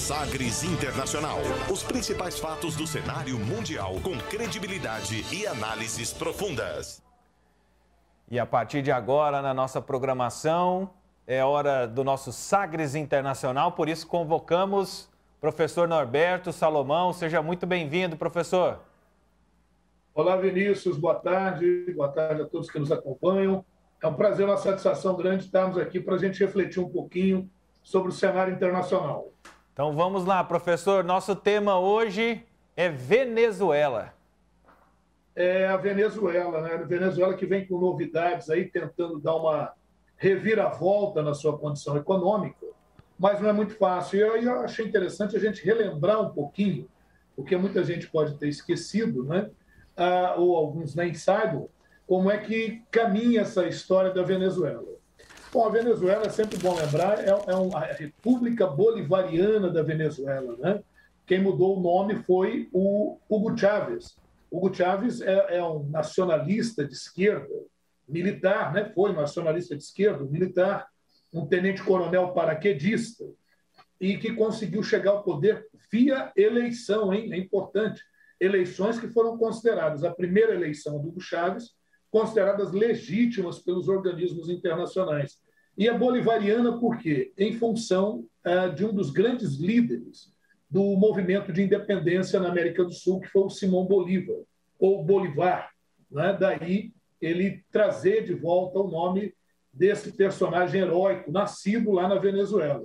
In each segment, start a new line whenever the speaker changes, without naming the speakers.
Sagres Internacional. Os principais fatos do cenário mundial com credibilidade e análises profundas.
E a partir de agora, na nossa programação, é hora do nosso Sagres Internacional, por isso convocamos o professor Norberto Salomão. Seja muito bem-vindo, professor.
Olá, Vinícius, boa tarde a todos que nos acompanham. É um prazer, uma satisfação grande estarmos aqui para a gente refletir um pouquinho sobre o cenário internacional.
Então vamos lá, professor. Nosso tema hoje é Venezuela.
É a Venezuela, né? A Venezuela que vem com novidades aí, tentando dar uma reviravolta na sua condição econômica, mas não é muito fácil. E aí eu achei interessante a gente relembrar um pouquinho, porque muita gente pode ter esquecido, né? Ou alguns nem saibam, como é que caminha essa história da Venezuela. Bom, a Venezuela, é sempre bom lembrar, é a República Bolivariana da Venezuela, né? Quem mudou o nome foi o Hugo Chávez. Hugo Chávez é um nacionalista de esquerda, militar, né? Foi nacionalista de esquerda, militar, um tenente-coronel paraquedista, e que conseguiu chegar ao poder via eleição, hein? É importante. Eleições que foram consideradas, a primeira eleição do Hugo Chávez, consideradas legítimas pelos organismos internacionais. E a bolivariana por quê? Em função de um dos grandes líderes do movimento de independência na América do Sul, que foi o Simão Bolívar, ou Bolivar. Né? Daí ele trazer de volta o nome desse personagem heróico, nascido lá na Venezuela.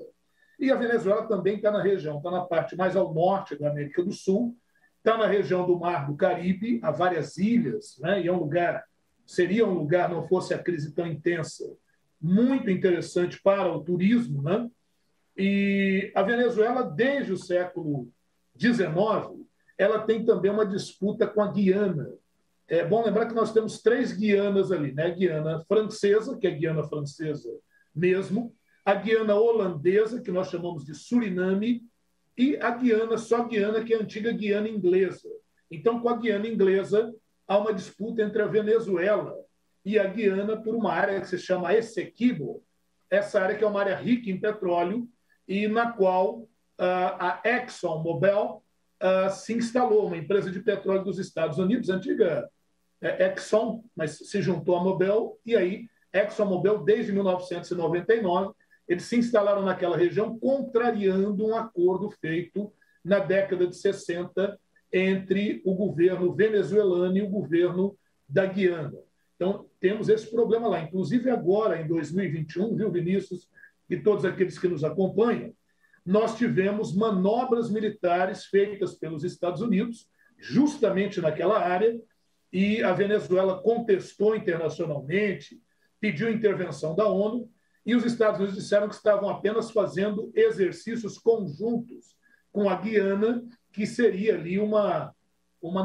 E a Venezuela também está na região, está na parte mais ao norte da América do Sul, está na região do Mar do Caribe, há várias ilhas, né? E é um lugar, seria um lugar, não fosse a crise tão intensa, muito interessante para o turismo, né? E a Venezuela, desde o século XIX, ela tem também uma disputa com a Guiana. É bom lembrar que nós temos 3 Guianas ali, né? A Guiana Francesa, que é a Guiana Francesa mesmo, a Guiana Holandesa, que nós chamamos de Suriname, e a Guiana, só Guiana, que é a antiga Guiana Inglesa. Então, com a Guiana Inglesa, há uma disputa entre a Venezuela e a Guiana por uma área que se chama Essequibo, essa área que é uma área rica em petróleo e na qual a ExxonMobil se instalou, uma empresa de petróleo dos Estados Unidos, antiga Exxon, mas se juntou à Mobil, e aí ExxonMobil, desde 1999, eles se instalaram naquela região, contrariando um acordo feito na década de 60 entre o governo venezuelano e o governo da Guiana. Então, temos esse problema lá. Inclusive, agora, em 2021, viu, Vinícius, e todos aqueles que nos acompanham, nós tivemos manobras militares feitas pelos Estados Unidos, justamente naquela área, e a Venezuela contestou internacionalmente, pediu intervenção da ONU, e os Estados Unidos disseram que estavam apenas fazendo exercícios conjuntos com a Guiana, que seria ali uma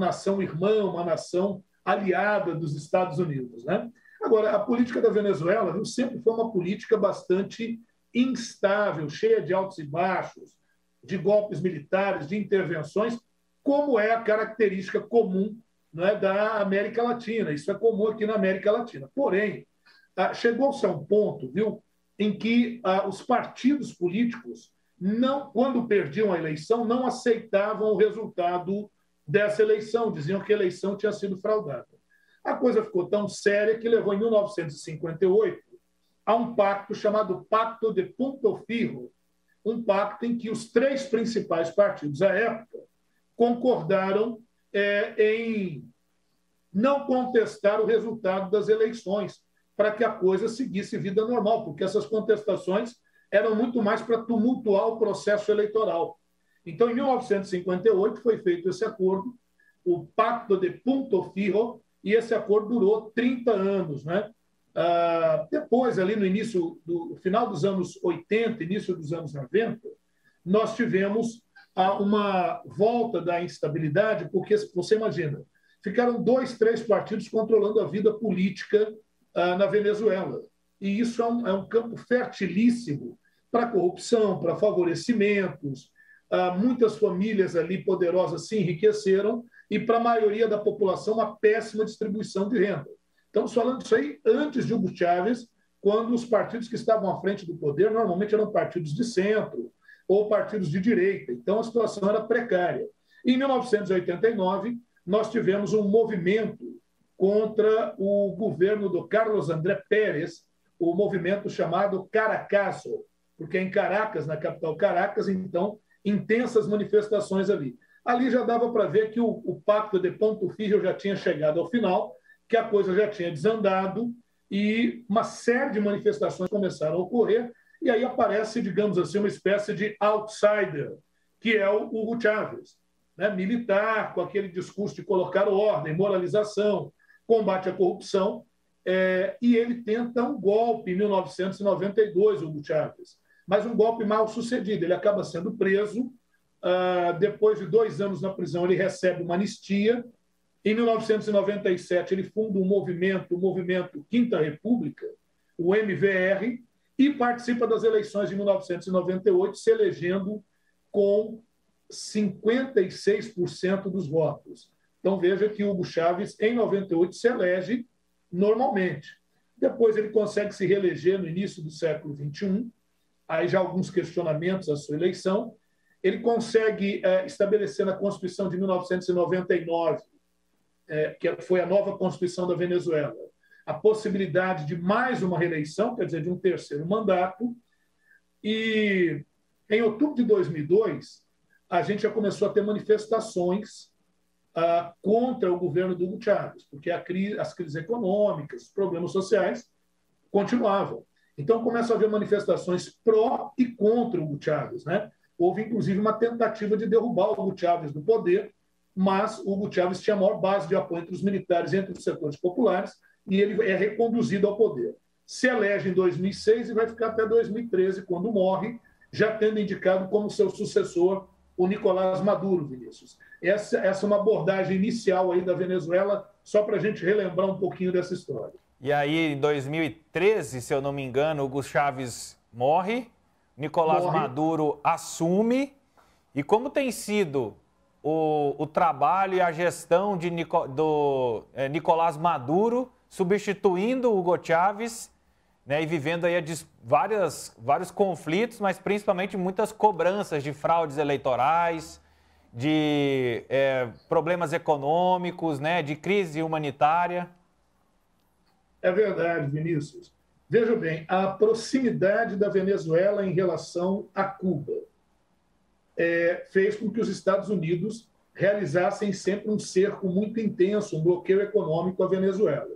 nação irmã, uma nação aliada dos Estados Unidos, né? Agora, a política da Venezuela, viu, sempre foi uma política bastante instável, cheia de altos e baixos, de golpes militares, de intervenções, como é a característica comum, né, da América Latina. Isso é comum aqui na América Latina. Porém, chegou-se a um ponto, viu, em que os partidos políticos, quando perdiam a eleição, não aceitavam o resultado dessa eleição, diziam que a eleição tinha sido fraudada. A coisa ficou tão séria que levou, em 1958, a um pacto chamado Pacto de Punto Fijo, um pacto em que os 3 principais partidos à época concordaram em não contestar o resultado das eleições, para que a coisa seguisse vida normal, porque essas contestações eram muito mais para tumultuar o processo eleitoral. Então, em 1958, foi feito esse acordo, o Pacto de Punto Fijo, e esse acordo durou 30 anos, né? Depois, ali no final dos anos 80, início dos anos 90, nós tivemos uma volta da instabilidade, porque, você imagina, ficaram 2, 3 partidos controlando a vida política na Venezuela. E isso é um campo fertilíssimo para corrupção, para favorecimentos. Muitas famílias ali poderosas se enriqueceram e, para a maioria da população, uma péssima distribuição de renda. Estamos falando disso aí antes de Hugo Chávez, quando os partidos que estavam à frente do poder normalmente eram partidos de centro ou partidos de direita. Então, a situação era precária. Em 1989, nós tivemos um movimento contra o governo do Carlos André Pérez, o movimento chamado Caracazo, porque em Caracas, na capital Caracas, então, intensas manifestações ali. Ali já dava para ver que o pacto de Ponto Fijo já tinha chegado ao final, que a coisa já tinha desandado e uma série de manifestações começaram a ocorrer, e aí aparece, digamos assim, uma espécie de outsider, que é o Hugo Chávez, né? Militar, com aquele discurso de colocar ordem, moralização, combate à corrupção, e ele tenta um golpe em 1992, o Hugo Chávez, mas um golpe mal sucedido. Ele acaba sendo preso, depois de 2 anos na prisão ele recebe uma anistia. Em 1997 ele funda o movimento Quinta República, o MVR, e participa das eleições de 1998, se elegendo com 56% dos votos. Então veja que Hugo Chávez, em 98, se elege normalmente. Depois ele consegue se reeleger no início do século XXI, aí já alguns questionamentos à sua eleição. Ele consegue estabelecer na Constituição de 1999, que foi a nova Constituição da Venezuela, a possibilidade de mais uma reeleição, quer dizer, de um terceiro mandato. E em outubro de 2002, a gente já começou a ter manifestações contra o governo do Hugo Chávez, porque as crises econômicas, os problemas sociais continuavam. Então, começa a haver manifestações pró e contra o Hugo Chávez, né? Houve, inclusive, uma tentativa de derrubar o Hugo Chávez do poder, mas o Hugo Chávez tinha a maior base de apoio entre os militares e entre os setores populares, e ele é reconduzido ao poder. Se elege em 2006 e vai ficar até 2013, quando morre, já tendo indicado como seu sucessor o Nicolás Maduro, Vinícius. Essa é uma abordagem inicial aí da Venezuela, só para a gente relembrar um pouquinho dessa história.
E aí, em 2013, se eu não me engano, Hugo Chávez morre, Nicolás Maduro assume. E como tem sido o trabalho e a gestão do Nicolás Maduro substituindo o Hugo Chávez, né, e vivendo aí vários conflitos, mas principalmente muitas cobranças de fraudes eleitorais, de problemas econômicos, né, de crise humanitária?
É verdade, Vinícius. Veja bem, a proximidade da Venezuela em relação a Cuba fez com que os Estados Unidos realizassem sempre um cerco muito intenso, um bloqueio econômico à Venezuela.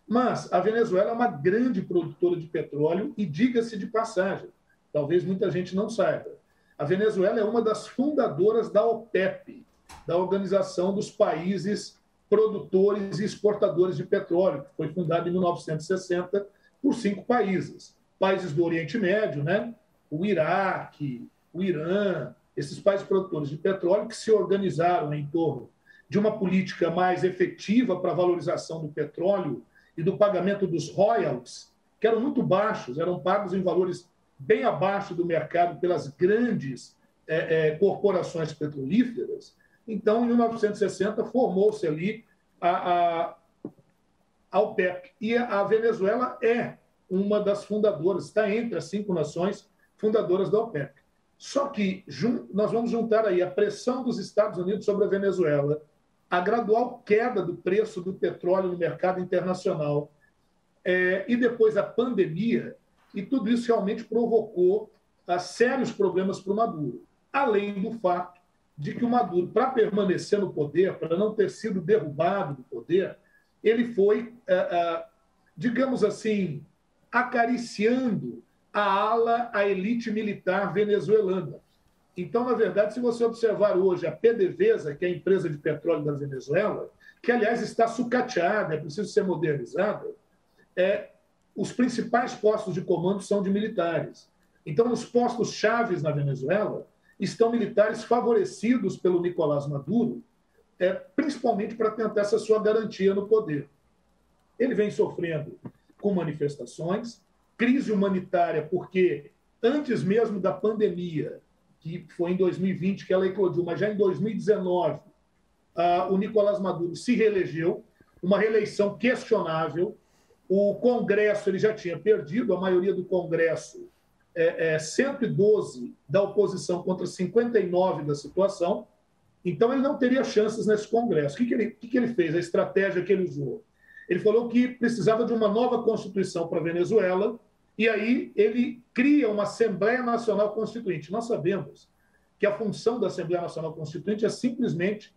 Mas a Venezuela é uma grande produtora de petróleo e, diga-se de passagem, talvez muita gente não saiba, a Venezuela é uma das fundadoras da OPEP, da Organização dos Países Produtores e Exportadores de Petróleo, que foi fundada em 1960 por 5 países. Países do Oriente Médio, né? O Iraque, o Irã, esses países produtores de petróleo que se organizaram em torno de uma política mais efetiva para a valorização do petróleo e do pagamento dos royalties, que eram muito baixos, eram pagos em valores bem abaixo do mercado pelas grandes corporações petrolíferas. Então, em 1960, formou-se ali a OPEP. E a Venezuela é uma das fundadoras, está entre as 5 nações fundadoras da OPEP. Só que nós vamos juntar aí a pressão dos Estados Unidos sobre a Venezuela, a gradual queda do preço do petróleo no mercado internacional e depois a pandemia, e tudo isso realmente provocou sérios problemas para o Maduro. Além do fato de que o Maduro, para permanecer no poder, para não ter sido derrubado do poder, ele foi, digamos assim, acariciando a elite militar venezuelana. Então, na verdade, se você observar hoje a PDVSA, que é a empresa de petróleo da Venezuela, que, aliás, está sucateada, é preciso ser modernizada, os principais postos de comando são de militares. Então, os postos chaves na Venezuela estão militares favorecidos pelo Nicolás Maduro, principalmente para tentar essa sua garantia no poder. Ele vem sofrendo com manifestações, crise humanitária, porque antes mesmo da pandemia, que foi em 2020 que ela eclodiu, mas já em 2019, o Nicolás Maduro se reelegeu, uma reeleição questionável. O Congresso ele já tinha perdido, a maioria do Congresso 112 da oposição contra 59 da situação, então ele não teria chances nesse Congresso. O que ele fez? A estratégia que ele usou? Ele falou que precisava de uma nova Constituição para a Venezuela, e aí ele cria uma Assembleia Nacional Constituinte. Nós sabemos que a função da Assembleia Nacional Constituinte é simplesmente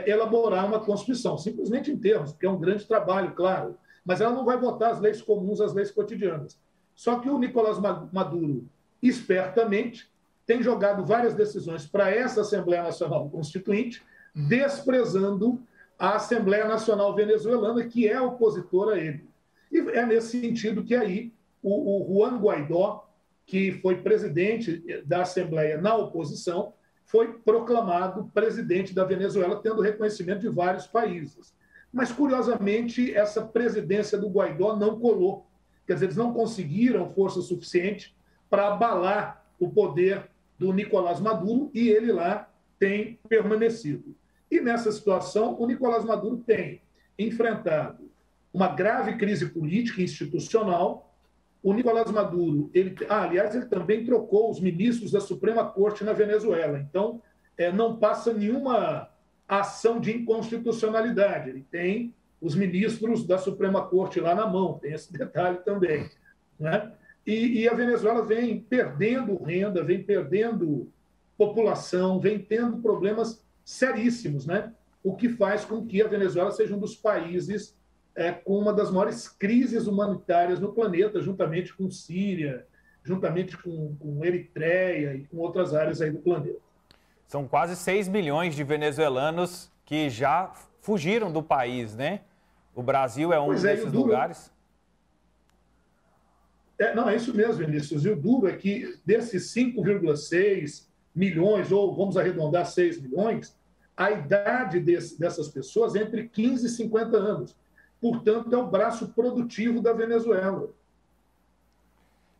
elaborar uma Constituição, simplesmente em termos, porque é um grande trabalho, claro, mas ela não vai votar as leis comuns, as leis cotidianas. Só que o Nicolás Maduro, espertamente, tem jogado várias decisões para essa Assembleia Nacional Constituinte, desprezando a Assembleia Nacional Venezuelana, que é opositora a ele. E é nesse sentido que aí o Juan Guaidó, que foi presidente da Assembleia na oposição, foi proclamado presidente da Venezuela, tendo reconhecimento de vários países. Mas, curiosamente, essa presidência do Guaidó não colou. Quer dizer, eles não conseguiram força suficiente para abalar o poder do Nicolás Maduro e ele lá tem permanecido. E nessa situação, o Nicolás Maduro tem enfrentado uma grave crise política e institucional. O Nicolás Maduro, aliás, ele também trocou os ministros da Suprema Corte na Venezuela. Então, não passa nenhuma ação de inconstitucionalidade. Ele tem os ministros da Suprema Corte lá na mão, tem esse detalhe também, né? E a Venezuela vem perdendo renda, vem perdendo população, vem tendo problemas seríssimos, né? O que faz com que a Venezuela seja um dos países com uma das maiores crises humanitárias no planeta, juntamente com Síria, juntamente com Eritreia e com outras áreas aí do planeta.
São quase 6 milhões de venezuelanos que já fugiram do país, né? O Brasil é um desses lugares.
Não, é isso mesmo, Vinícius. E o duro é que desses 5,6 milhões, ou vamos arredondar 6 milhões, a idade dessas pessoas é entre 15 e 50 anos. Portanto, é o braço produtivo da Venezuela.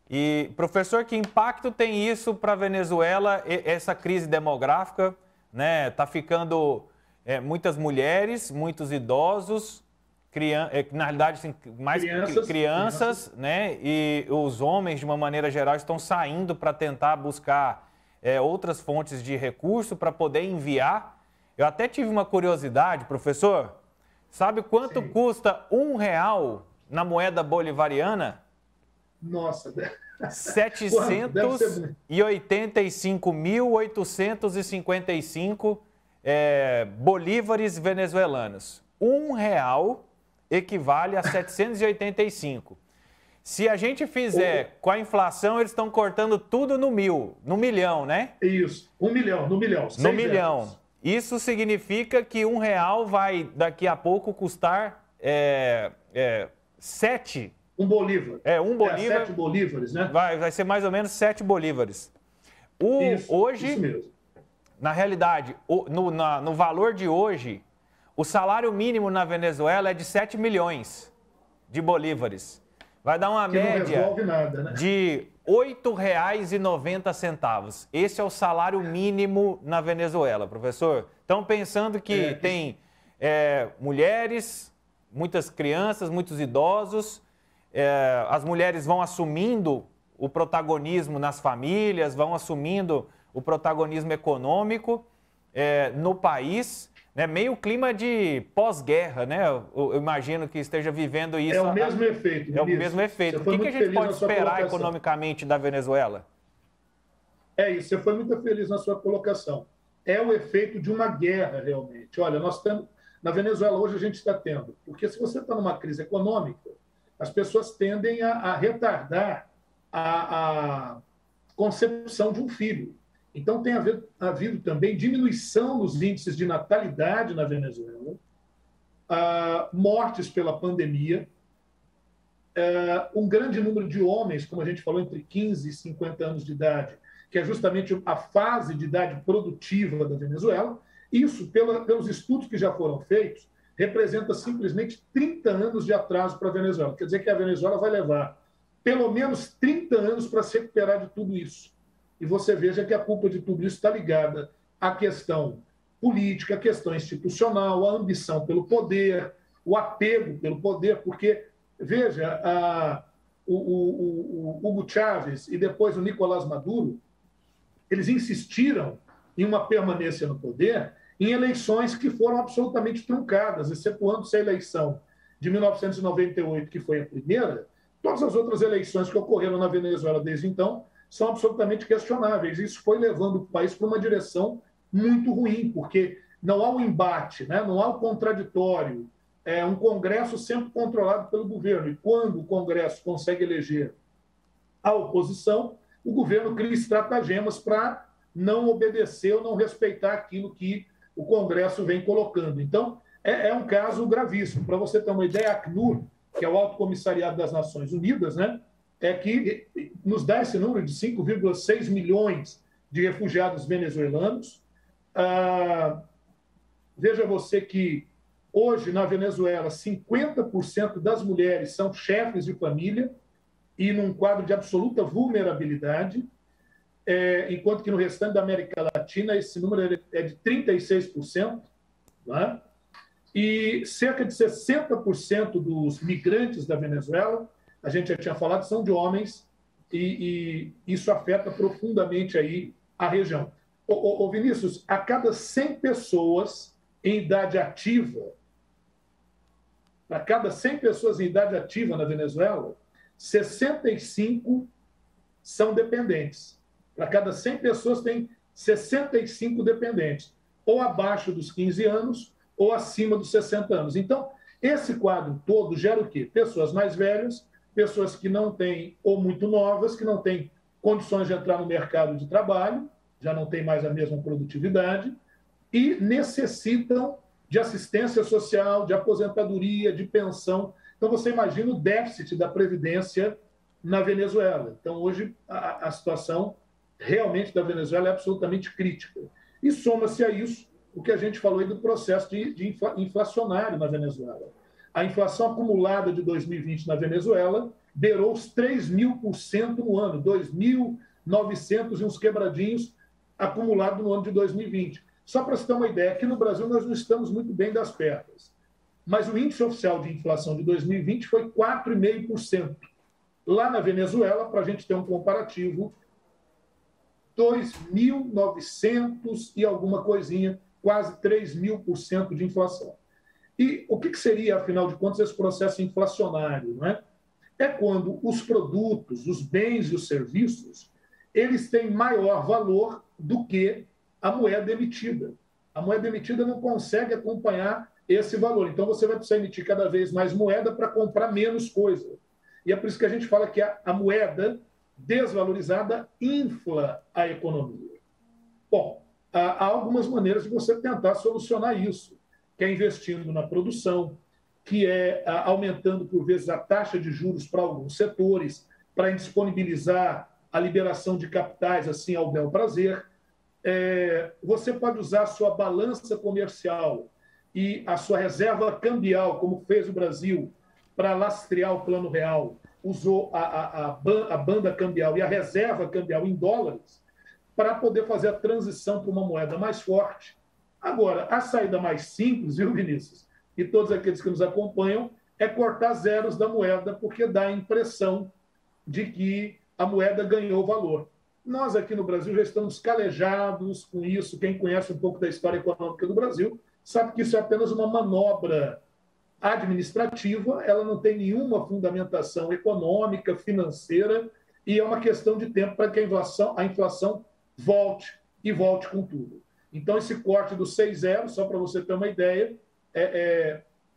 E, professor, que impacto tem isso para a Venezuela, essa crise demográfica, né? Está ficando muitas mulheres, muitos idosos, na realidade, assim, mais crianças, né? E os homens, de uma maneira geral, estão saindo para tentar buscar outras fontes de recurso para poder enviar. Eu até tive uma curiosidade, professor. Sabe quanto custa R$1 na moeda bolivariana?
Nossa,
785.855 bolívares venezuelanos. R$1 equivale a 785. Se a gente fizer com a inflação, eles estão cortando tudo no milhão, né?
Isso, no milhão.
No milhão. Isso significa que R$1 vai, daqui a pouco, custar 7.
Um bolívar.
Um bolívar.
7 bolívares, né?
Vai ser mais ou menos 7 bolívares. Hoje,
isso mesmo.
Na realidade, no valor de hoje, o salário mínimo na Venezuela é de 7 milhões de bolívares. Vai dar uma média
não resolve nada, né?
de R$ 8,90. Esse é o salário mínimo na Venezuela, professor. Então, pensando que tem mulheres, muitas crianças, muitos idosos, as mulheres vão assumindo o protagonismo nas famílias, vão assumindo o protagonismo econômico no país, né? Meio clima de pós-guerra, né? Eu imagino que esteja vivendo isso.
É o mesmo efeito.
É o mesmo efeito. O que a gente pode esperar economicamente da Venezuela?
É isso, você foi muito feliz na sua colocação. É o efeito de uma guerra, realmente. Olha, nós estamos... Na Venezuela, hoje, a gente está tendo... Porque se você está numa crise econômica, as pessoas tendem a retardar a concepção de um filho. Então, tem havido também diminuição nos índices de natalidade na Venezuela, mortes pela pandemia, um grande número de homens, como a gente falou, entre 15 e 50 anos de idade, que é justamente a fase de idade produtiva da Venezuela. Isso, pelos estudos que já foram feitos, representa simplesmente 30 anos de atraso para a Venezuela. Quer dizer que a Venezuela vai levar pelo menos 30 anos para se recuperar de tudo isso. E você veja que a culpa de tudo isso está ligada à questão política, à questão institucional, à ambição pelo poder, o apego pelo poder, porque, veja, o Hugo Chávez e depois o Nicolás Maduro, eles insistiram em uma permanência no poder em eleições que foram absolutamente truncadas, excetuando-se a eleição de 1998, que foi a primeira. Todas as outras eleições que ocorreram na Venezuela desde então são absolutamente questionáveis. Isso foi levando o país para uma direção muito ruim, porque não há um embate, né? Não há um contraditório. É um Congresso sempre controlado pelo governo. E quando o Congresso consegue eleger a oposição, o governo cria estratagemas para não obedecer ou não respeitar aquilo que o Congresso vem colocando. Então, é um caso gravíssimo. Para você ter uma ideia, a Acnur, que é o Alto Comissariado das Nações Unidas, né, é que nos dá esse número de 5,6 milhões de refugiados venezuelanos. Veja você que hoje, na Venezuela, 50% das mulheres são chefes de família e num quadro de absoluta vulnerabilidade, enquanto que no restante da América Latina esse número é de 36%, né? E cerca de 60% dos migrantes da Venezuela, a gente já tinha falado, são de homens, e isso afeta profundamente aí a região. Ô Vinícius, a cada 100 pessoas em idade ativa, para cada 100 pessoas em idade ativa na Venezuela, 65 são dependentes. Para cada 100 pessoas tem 65 dependentes, ou abaixo dos 15 anos, ou acima dos 60 anos. Então, esse quadro todo gera o quê? Pessoas mais velhas, pessoas que não têm, ou muito novas, que não têm condições de entrar no mercado de trabalho, já não têm mais a mesma produtividade, e necessitam de assistência social, de aposentadoria, de pensão. Então, você imagina o déficit da Previdência na Venezuela. Então, hoje, a situação realmente da Venezuela é absolutamente crítica. E soma-se a isso o que a gente falou aí do processo de inflacionário na Venezuela. A inflação acumulada de 2020 na Venezuela beirou os 3.000% no ano, 2.900 e uns quebradinhos acumulado no ano de 2020. Só para você ter uma ideia, aqui no Brasil nós não estamos muito bem das pernas, mas o índice oficial de inflação de 2020 foi 4,5%. Lá na Venezuela, para a gente ter um comparativo, 2.900 e alguma coisinha, quase 3.000% de inflação. E o que seria, afinal de contas, esse processo inflacionário? Não é? É quando os produtos, os bens e os serviços, eles têm maior valor do que a moeda emitida. A moeda emitida não consegue acompanhar esse valor. Então, você vai precisar emitir cada vez mais moeda para comprar menos coisa. E é por isso que a gente fala que a moeda desvalorizada infla a economia. Bom, há algumas maneiras de você tentar solucionar isso, que é investindo na produção, que é aumentando, por vezes, a taxa de juros para alguns setores, para indisponibilizar a liberação de capitais assim ao bel prazer. Você pode usar a sua balança comercial e a sua reserva cambial, como fez o Brasil, para lastrear o Plano Real, usou a banda cambial e a reserva cambial em dólares para poder fazer a transição para uma moeda mais forte. Agora, a saída mais simples, viu, Vinícius? E todos aqueles que nos acompanham, é cortar zeros da moeda, porque dá a impressão de que a moeda ganhou valor. Nós aqui no Brasil já estamos calejados com isso. Quem conhece um pouco da história econômica do Brasil sabe que isso é apenas uma manobra administrativa, ela não tem nenhuma fundamentação econômica, financeira, e é uma questão de tempo para que a inflação volte e volte com tudo. Então, esse corte dos 6 zeros, só para você ter uma ideia,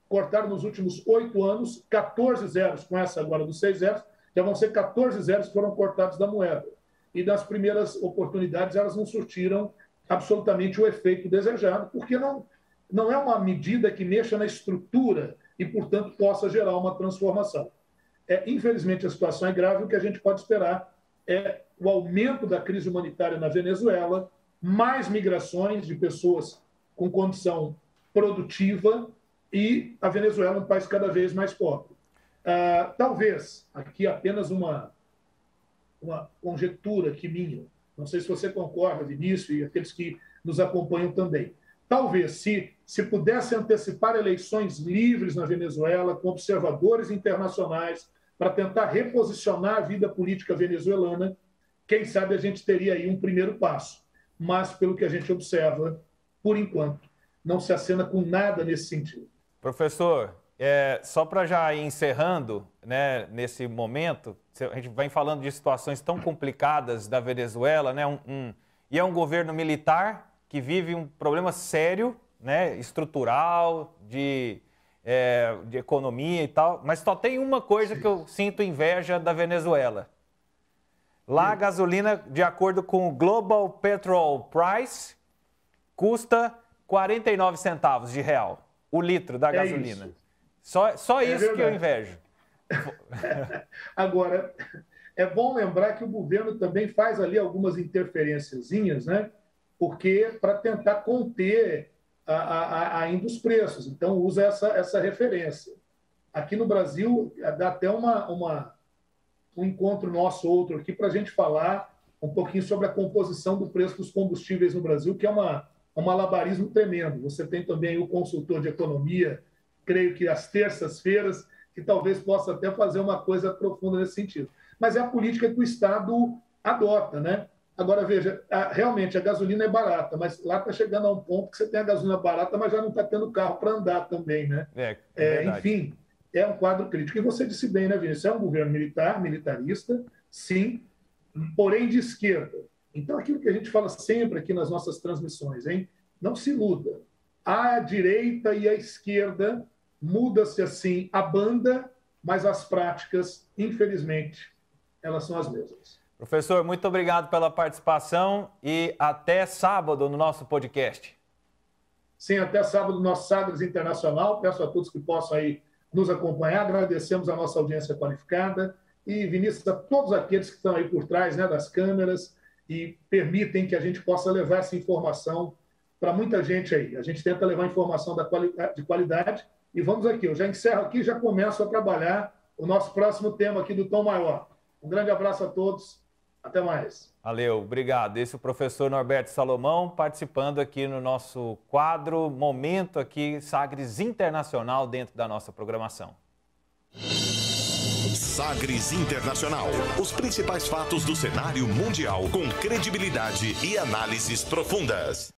cortaram nos últimos 8 anos 14 zeros, com essa agora dos 6 zeros, já vão ser 14 zeros que foram cortados da moeda. E nas primeiras oportunidades elas não surtiram absolutamente o efeito desejado, porque não é uma medida que mexa na estrutura e, portanto, possa gerar uma transformação. Infelizmente, a situação é grave. O que a gente pode esperar é o aumento da crise humanitária na Venezuela, mais migrações de pessoas com condição produtiva e a Venezuela um país cada vez mais pobre. Talvez, aqui apenas uma conjectura que minha, não sei se você concorda, Vinícius, e aqueles que nos acompanham também. Talvez, se pudesse antecipar eleições livres na Venezuela, com observadores internacionais, para tentar reposicionar a vida política venezuelana. Quem sabe a gente teria aí um primeiro passo. Mas, pelo que a gente observa, por enquanto, não se acena com nada nesse sentido.
Professor, só para já ir encerrando, né, nesse momento, a gente vem falando de situações tão complicadas da Venezuela, né, e é um governo militar que vive um problema sério, né, estrutural, de economia e tal, mas só tem uma coisa que eu sinto inveja da Venezuela. Lá a gasolina, de acordo com o Global Petrol Price, custa 49 centavos de real o litro da gasolina. Só isso que eu invejo.
Agora, é bom lembrar que o governo também faz ali algumas interferênciazinhas, né? Porque para tentar conter ainda os preços. Então, usa essa referência. Aqui no Brasil, dá até um encontro nosso outro aqui para a gente falar um pouquinho sobre a composição do preço dos combustíveis no Brasil, que é um malabarismo tremendo. Você tem também o consultor de economia, creio que às terças-feiras, que talvez possa até fazer uma coisa profunda nesse sentido. Mas é a política que o Estado adota, né? Agora, veja, realmente a gasolina é barata, mas lá está chegando a um ponto que você tem a gasolina barata, mas já não está tendo carro para andar também, né? Enfim, é um quadro crítico. E você disse bem, né, Vinícius? É um governo militarista, sim, porém de esquerda. Então, aquilo que a gente fala sempre aqui nas nossas transmissões, hein? Não se iluda. A direita e a esquerda muda-se assim a banda, mas as práticas, infelizmente, elas são as mesmas.
Professor, muito obrigado pela participação e até sábado no nosso podcast.
Sim, até sábado no nosso Sagres Internacional. Peço a todos que possam aí nos acompanhar. Agradecemos a nossa audiência qualificada e, Vinícius, a todos aqueles que estão aí por trás, né, das câmeras e permitem que a gente possa levar essa informação para muita gente aí. A gente tenta levar informação de qualidade e vamos aqui. Eu já encerro aqui e já começo a trabalhar o nosso próximo tema aqui do Tom Maior. Um grande abraço a todos. Até mais.
Valeu, obrigado. Esse é o professor Norberto Salomão participando aqui no nosso quadro Momento aqui, Sagres Internacional, dentro da nossa programação.
Sagres Internacional. Os principais fatos do cenário mundial com credibilidade e análises profundas.